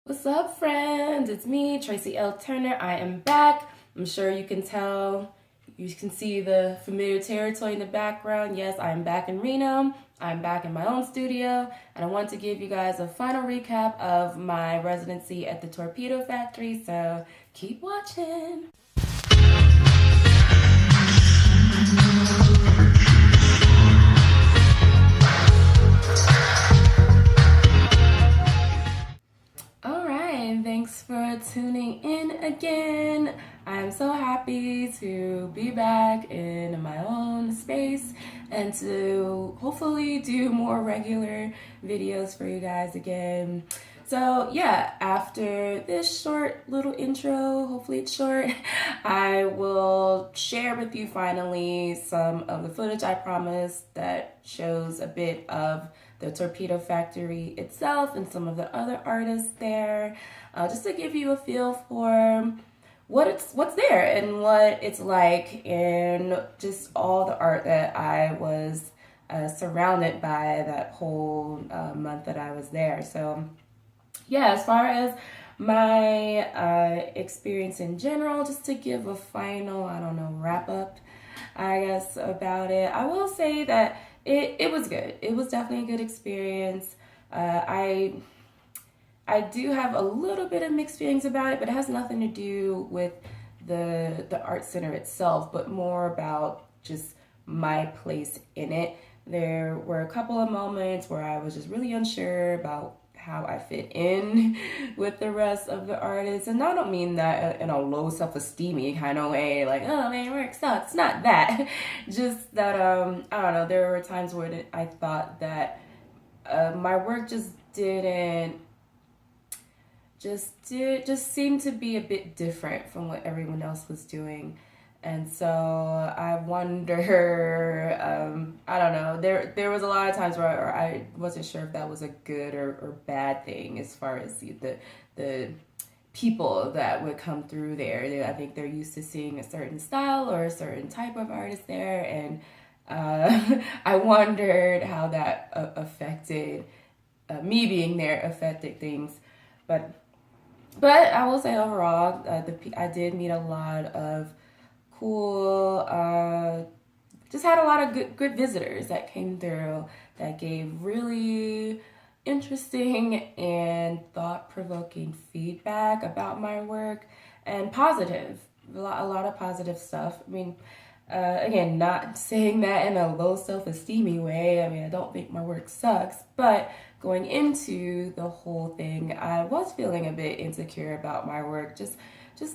What's up, friends? It's me, Traci L. Turner. I am back. I'm sure you can tell. You can see the familiar territory in the background. Yes, I am back in Reno. I'm back in my own studio, and I want to give you guys a final recap of my residency at the Torpedo Factory, so keep watching. Alright, thanks for tuning in again. I'm so happy to be back in my own space and to hopefully do more regular videos for you guys again. So yeah, after this short little intro, hopefully it's short, I will share with you finally some of the footage I promised that shows a bit of the Torpedo Factory itself and some of the other artists there, just to give you a feel for what's there and what it's like, and just all the art that I was surrounded by that whole month that I was there. So yeah, as far as my experience in general, just to give a final, I don't know, wrap up, I guess, about it, I will say that it was good. It was definitely a good experience. I do have a little bit of mixed feelings about it, but it has nothing to do with the art center itself, but more about just my place in it. There were a couple of moments where I was just really unsure about how I fit in with the rest of the artists. And I don't mean that in a low self-esteem kind of way, like, oh man, work sucks. Not that. Just that, I don't know, there were times where I thought that my work just seemed to be a bit different from what everyone else was doing. And so I wonder, I don't know, there was a lot of times where I wasn't sure if that was a good or bad thing as far as the people that would come through there. I think they're used to seeing a certain style or a certain type of artist there, and I wondered how that affected, me being there affected things. But I will say overall, I did meet a lot of cool, just had a lot of good visitors that came through that gave really interesting and thought-provoking feedback about my work, and positive, a lot of positive stuff. I mean, again, not saying that in a low self-esteem way. I mean, I don't think my work sucks, but going into the whole thing, I was feeling a bit insecure about my work, just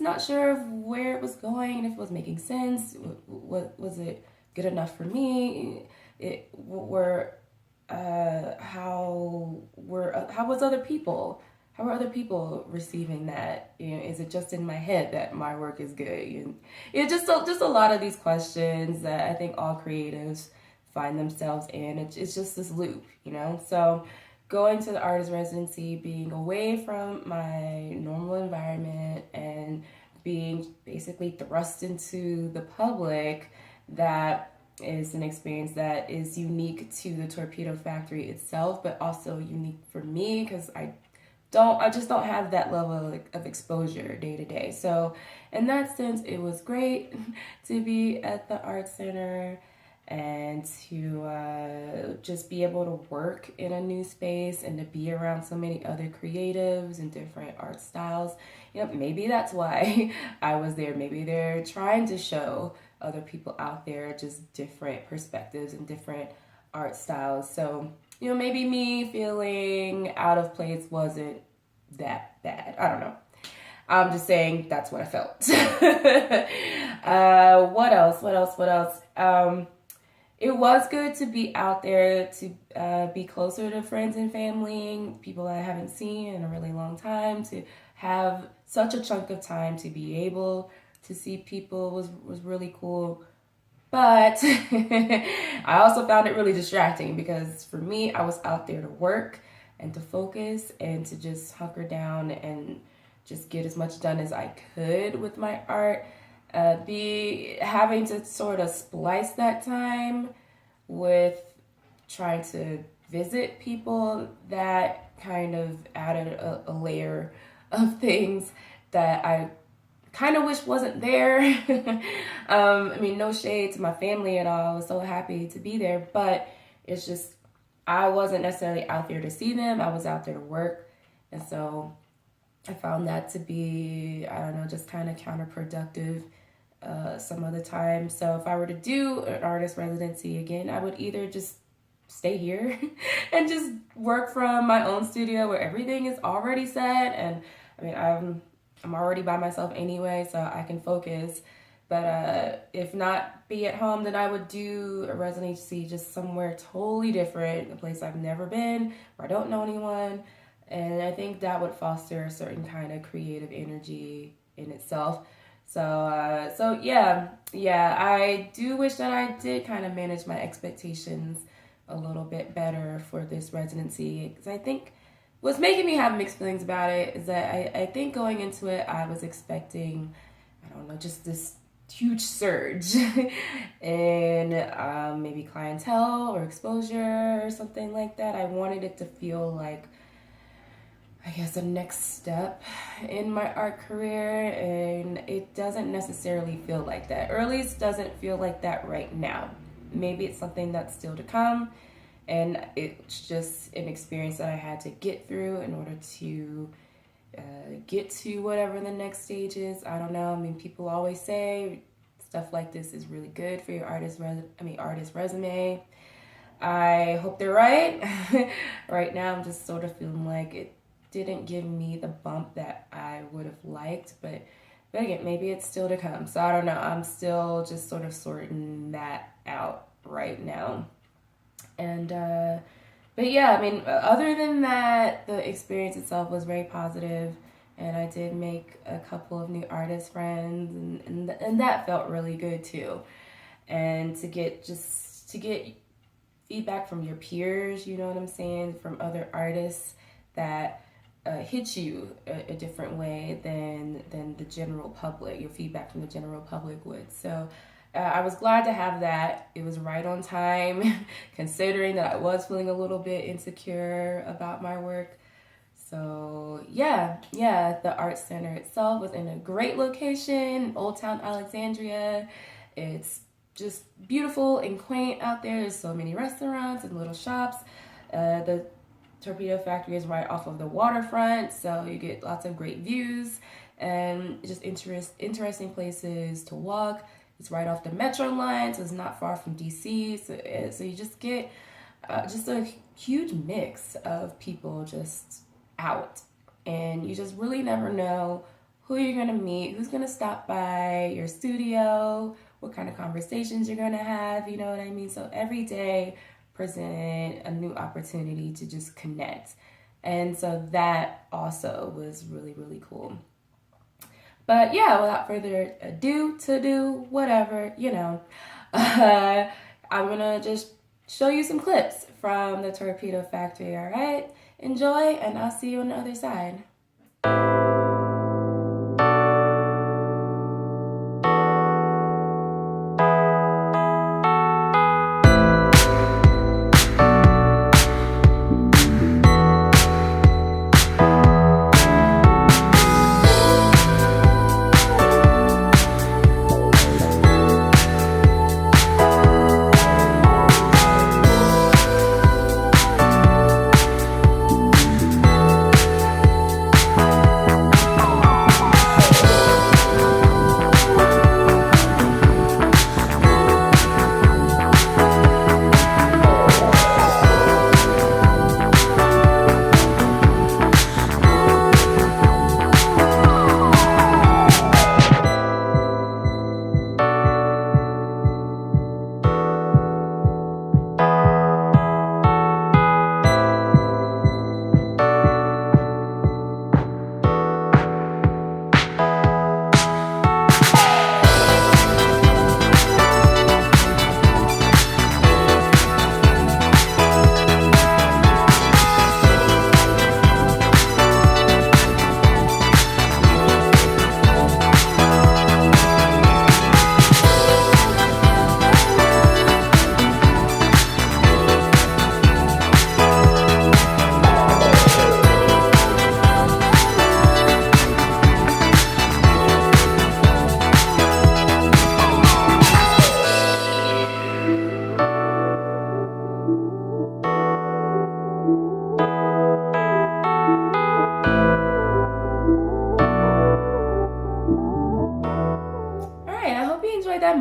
not sure of where it was going and if it was making sense. Was it good enough for me? How was other people? How are other people receiving that? You know, is it just in my head that my work is good? Just a lot of these questions that I think all creatives find themselves in. It's just this loop, you know. So going to the artist residency, being away from my normal environment and being basically thrust into the public, that is an experience that is unique to the Torpedo Factory itself, but also unique for me because I just don't have that level of exposure day to day. So in that sense, it was great to be at the art center and to just be able to work in a new space and to be around so many other creatives and different art styles. You know, maybe that's why I was there. Maybe they're trying to show other people out there just different perspectives and different art styles. So, you know, maybe me feeling out of place wasn't that bad. I don't know. I'm just saying that's what I felt. What else? It was good to be out there, to be closer to friends and family, people I haven't seen in a really long time, to have such a chunk of time to be able to see people was really cool. But I also found it really distracting because for me, I was out there to work and to focus and to just hunker down and just get as much done as I could with my art. Having to sort of splice that time with trying to visit people, that kind of added a layer of things that I kind of wish wasn't there. I mean, no shade to my family at all. I was so happy to be there, but it's just, I wasn't necessarily out there to see them. I was out there to work. And so I found that to be, I don't know, just kind of counterproductive some of the time. So if I were to do an artist residency again, I would either just stay here and just work from my own studio where everything is already set. And I mean, I'm already by myself anyway, so I can focus. But if not be at home, then I would do a residency just somewhere totally different, a place I've never been, where I don't know anyone. And I think that would foster a certain kind of creative energy in itself. So yeah, I do wish that I did kind of manage my expectations a little bit better for this residency, because I think what's making me have mixed feelings about it is that I think going into it, I was expecting, I don't know, just this huge surge in maybe clientele or exposure or something like that. I wanted it to feel like, I guess, a next step in my art career, and it doesn't necessarily feel like that, or at least doesn't feel like that right now. Maybe it's something that's still to come, and it's just an experience that I had to get through in order to get to whatever the next stage is. I don't know. I mean, people always say stuff like this is really good for your artist resume. I hope they're right. Right now, I'm just sort of feeling like it didn't give me the bump that I would have liked, but again, maybe it's still to come. So I don't know. I'm still just sort of sorting that out right now. And but yeah, I mean, other than that, the experience itself was very positive, and I did make a couple of new artist friends, and that felt really good too. And to get feedback from your peers, you know what I'm saying, from other artists that hit you a different way than the general public, your feedback from the general public would. So I was glad to have that. It was right on time, considering that I was feeling a little bit insecure about my work. So yeah, the art center itself was in a great location, Old Town Alexandria. It's just beautiful and quaint out there. There's so many restaurants and little shops. The Torpedo Factory is right off of the waterfront, so you get lots of great views and just interesting places to walk. It's right off the metro line, so it's not far from DC. So you just get just a huge mix of people just out, and you just really never know who you're gonna meet, who's gonna stop by your studio, what kind of conversations you're gonna have. You know what I mean? So every day presented a new opportunity to just connect, and so that also was really, really cool. But yeah, without further ado, I'm gonna just show you some clips from the Torpedo Factory. All right, enjoy, and I'll see you on the other side.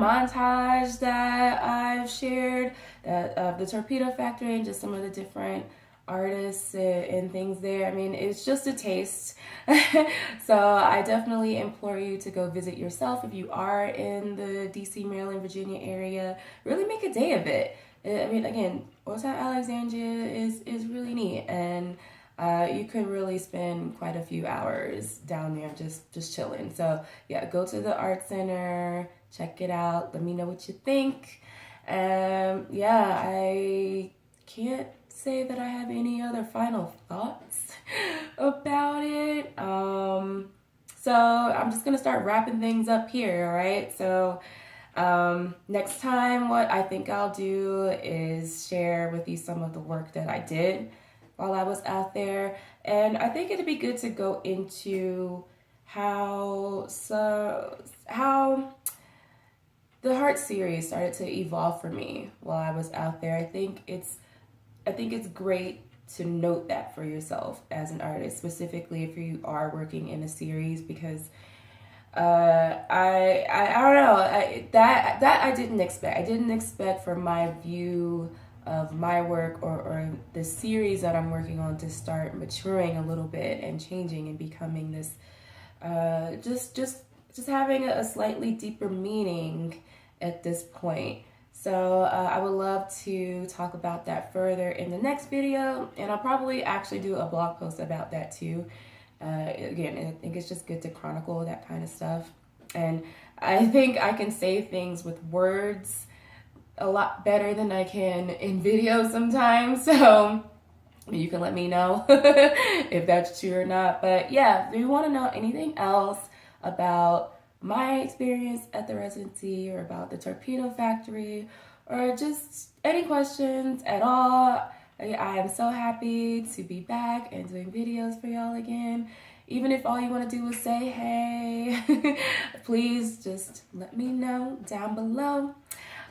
montage that I've shared that of the Torpedo Factory and just some of the different artists and things there. I mean, it's just a taste. So I definitely implore you to go visit yourself if you are in the DC, Maryland, Virginia area. Really make a day of it. I mean, again, Old Town Alexandria is really neat, and you could really spend quite a few hours down there just chilling. So yeah, go to the art center, check it out. Let me know what you think. Yeah, I can't say that I have any other final thoughts about it. So I'm just gonna start wrapping things up here, all right? So next time, what I think I'll do is share with you some of the work that I did while I was out there. And I think it'd be good to go into how the Heart series started to evolve for me while I was out there. I think it's great to note that for yourself as an artist, specifically if you are working in a series, because I don't know, that I didn't expect. I didn't expect for my view of my work or the series that I'm working on to start maturing a little bit and changing and becoming this just having a slightly deeper meaning at this point. So I would love to talk about that further in the next video, and I'll probably actually do a blog post about that too. Again, I think it's just good to chronicle that kind of stuff, and I think I can say things with words a lot better than I can in video sometimes, so you can let me know if that's true or not. But yeah, if you want to know anything else about my experience at the Residency or about the Torpedo Factory or just any questions at all, I am so happy to be back and doing videos for y'all again. Even if all you want to do is say hey, please just let me know down below.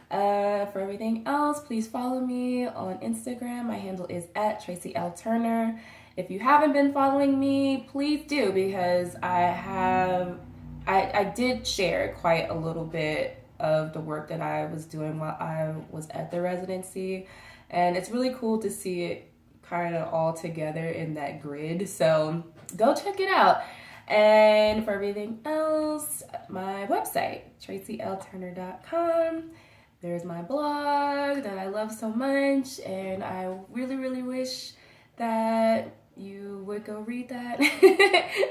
For everything else, please follow me on Instagram. My handle is @TraciLTurner. If you haven't been following me, please do, because I did share quite a little bit of the work that I was doing while I was at the Residency, and it's really cool to see it kind of all together in that grid. So go check it out. And for everything else, my website, TraciLTurner.com. There's my blog that I love so much, and I really, really wish that you would go read that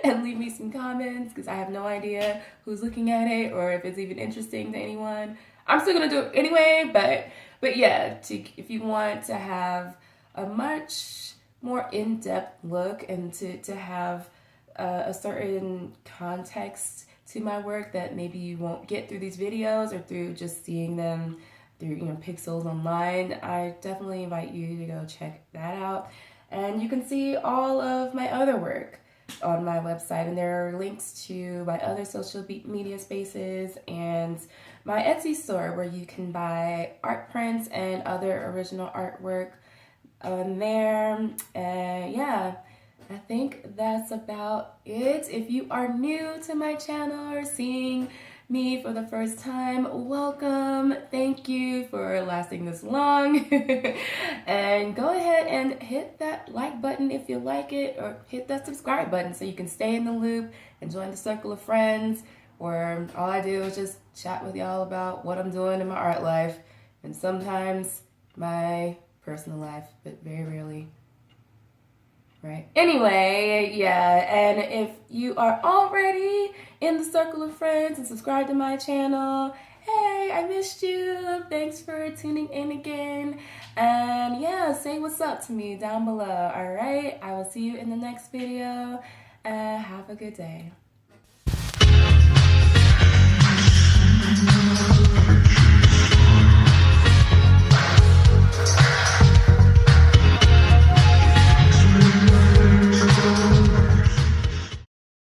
and leave me some comments, because I have no idea who's looking at it or if it's even interesting to anyone. I'm still gonna do it anyway, but yeah, if you want to have a much more in-depth look and to have a certain context to my work that maybe you won't get through these videos or through just seeing them through pixels online, I definitely invite you to go check that out. And you can see all of my other work on my website, and there are links to my other social media spaces and my Etsy store where you can buy art prints and other original artwork on there. And yeah, I think that's about it. If you are new to my channel or seeing me for the first time, welcome. Thank you for lasting this long. And go ahead and hit that like button if you like it, or hit that subscribe button so you can stay in the loop and join the circle of friends where all I do is just chat with y'all about what I'm doing in my art life and sometimes my personal life, but very rarely. Right. Anyway, yeah, and if you are already in the circle of friends and subscribed to my channel, hey, I missed you. Thanks for tuning in again. And yeah, say what's up to me down below. All right. I will see you in the next video. Have a good day.